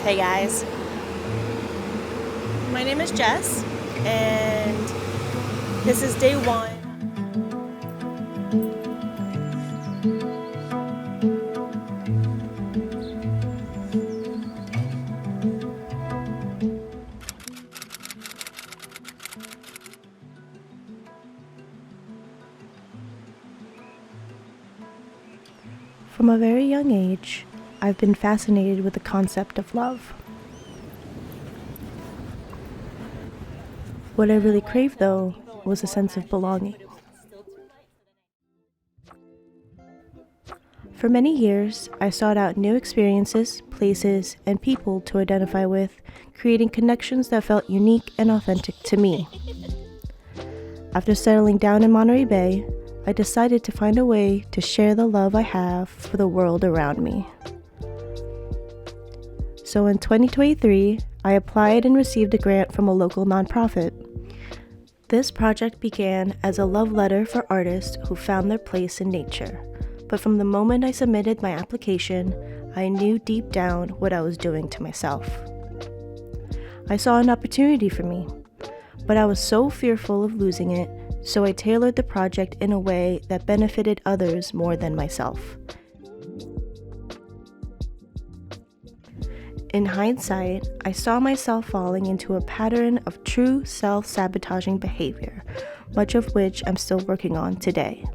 Hey guys, my name is Jess, and this is day one. From a very young age, I've been fascinated with the concept of love. What I really craved, though, was a sense of belonging. For many years, I sought out new experiences, places, and people to identify with, creating connections that felt unique and authentic to me. After settling down in Monterey Bay, I decided to find a way to share the love I have for the world around me. So in 2023, I applied and received a grant from a local nonprofit. This project began as a love letter for artists who found their place in nature. But from the moment I submitted my application, I knew deep down what I was doing to myself. I saw an opportunity for me, but I was so fearful of losing it, so I tailored the project in a way that benefited others more than myself. In hindsight, I saw myself falling into a pattern of true self-sabotaging behavior, much of which I'm still working on today.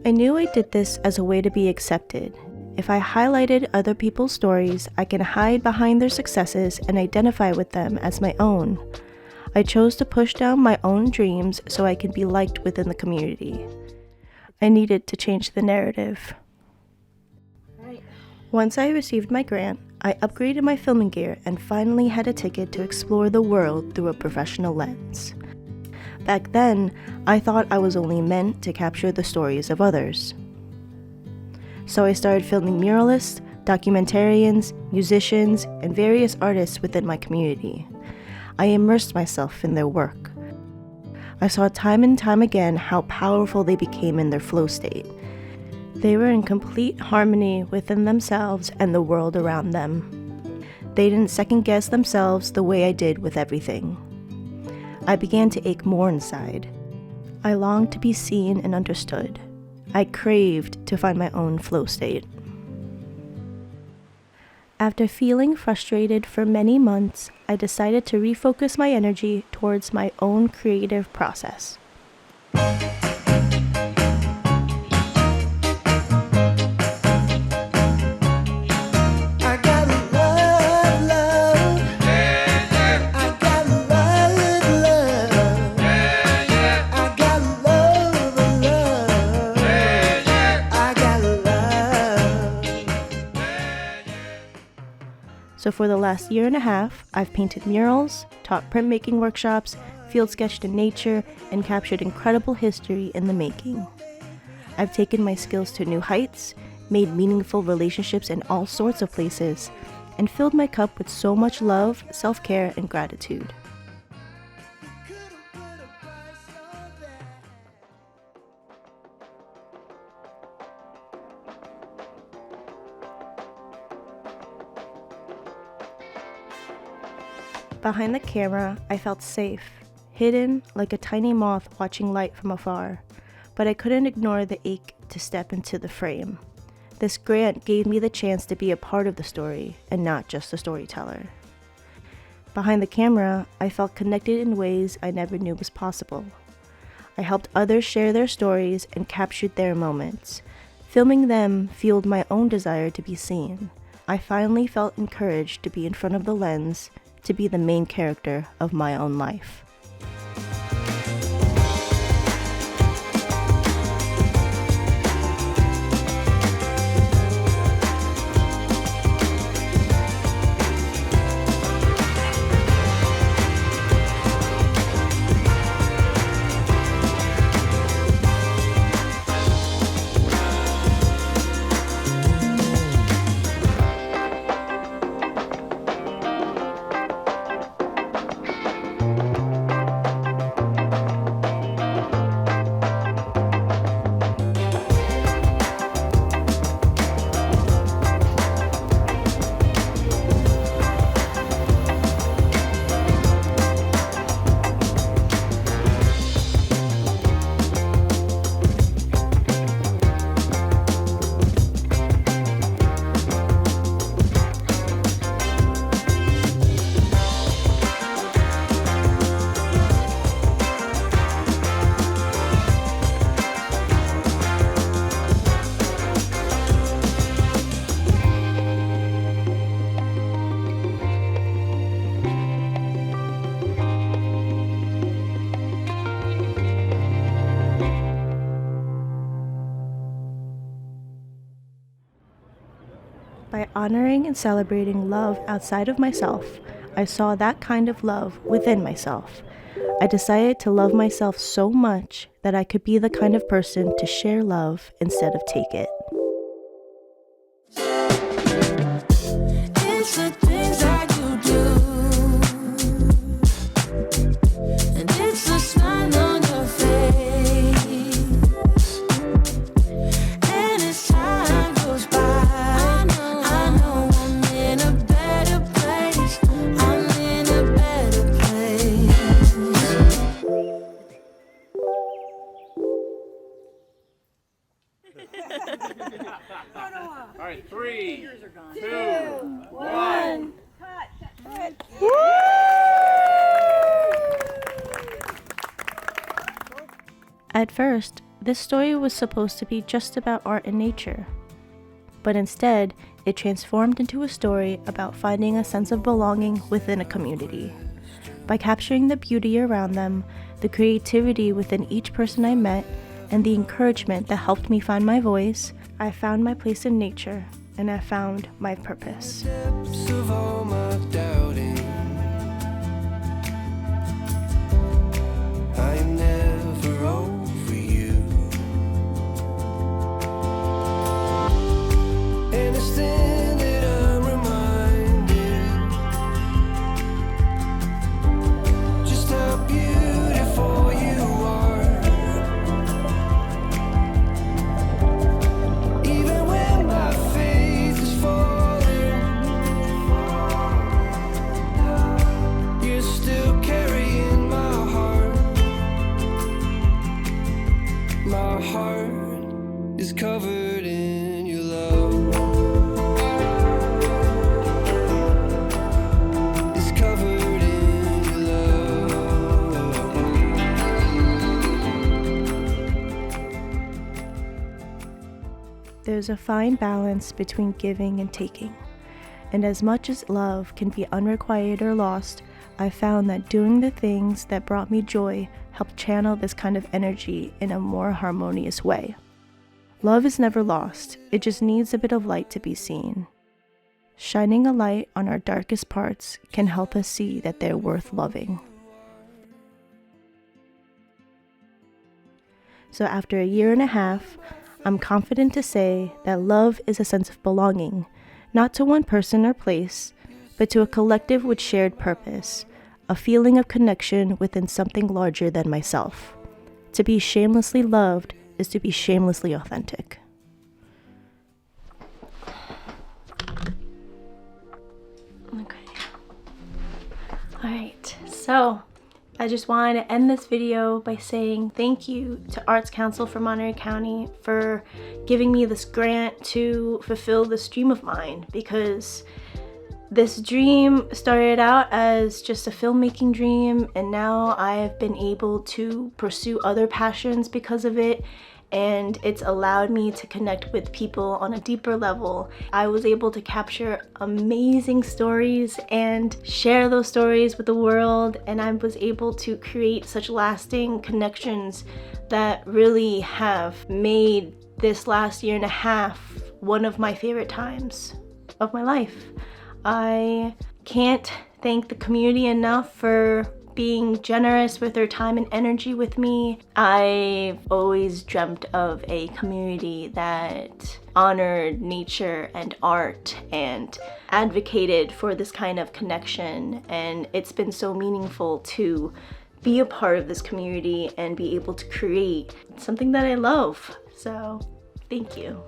I knew I did this as a way to be accepted. If I highlighted other people's stories, I can hide behind their successes and identify with them as my own. I chose to push down my own dreams so I could be liked within the community. I needed to change the narrative. Once I received my grant, I upgraded my filming gear and finally had a ticket to explore the world through a professional lens. Back then, I thought I was only meant to capture the stories of others. So I started filming muralists, documentarians, musicians, and various artists within my community. I immersed myself in their work. I saw time and time again how powerful they became in their flow state. They were in complete harmony within themselves and the world around them. They didn't second guess themselves the way I did with everything. I began to ache more inside. I longed to be seen and understood. I craved to find my own flow state. After feeling frustrated for many months, I decided to refocus my energy towards my own creative process. So for the last year and a half, I've painted murals, taught printmaking workshops, field sketched in nature, and captured incredible history in the making. I've taken my skills to new heights, made meaningful relationships in all sorts of places, and filled my cup with so much love, self-care, and gratitude. Behind the camera, I felt safe, hidden like a tiny moth watching light from afar, but I couldn't ignore the ache to step into the frame. This grant gave me the chance to be a part of the story and not just a storyteller. Behind the camera, I felt connected in ways I never knew was possible. I helped others share their stories and captured their moments. Filming them fueled my own desire to be seen. I finally felt encouraged to be in front of the lens, to be the main character of my own life. By honoring and celebrating love outside of myself, I saw that kind of love within myself. I decided to love myself so much that I could be the kind of person to share love instead of take it. It's the things that you do, and it's the smile on your face, and as time goes by, I know I'm in a better place. I'm in a better place. All right, 3, 2, 1. At first, this story was supposed to be just about art and nature. But instead, it transformed into a story about finding a sense of belonging within a community. By capturing the beauty around them, the creativity within each person I met, and the encouragement that helped me find my voice, I found my place in nature, and I found my purpose. Depths of all my doubting, I'm never over you. And it's then that I'm reminded just how beautiful you are. Even when my faith is falling, you're still carrying my heart. My heart is covered in your love. It's covered in your love. There's a fine balance between giving and taking. And as much as love can be unrequited or lost, I found that doing the things that brought me joy helped channel this kind of energy in a more harmonious way. Love is never lost, it just needs a bit of light to be seen. Shining a light on our darkest parts can help us see that they're worth loving. So after a year and a half, I'm confident to say that love is a sense of belonging, not to one person or place, but to a collective with shared purpose, a feeling of connection within something larger than myself. To be shamelessly loved is to be shamelessly authentic. Okay. Alright, so I just wanted to end this video by saying thank you to Arts Council for Monterey County for giving me this grant to fulfill this dream of mine, because this dream started out as just a filmmaking dream, and now I've been able to pursue other passions because of it, and it's allowed me to connect with people on a deeper level. I was able to capture amazing stories and share those stories with the world, and I was able to create such lasting connections that really have made this last year and a half one of my favorite times of my life. I can't thank the community enough for being generous with their time and energy with me. I've always dreamt of a community that honored nature and art and advocated for this kind of connection, and it's been so meaningful to be a part of this community and be able to create something that I love. So, thank you.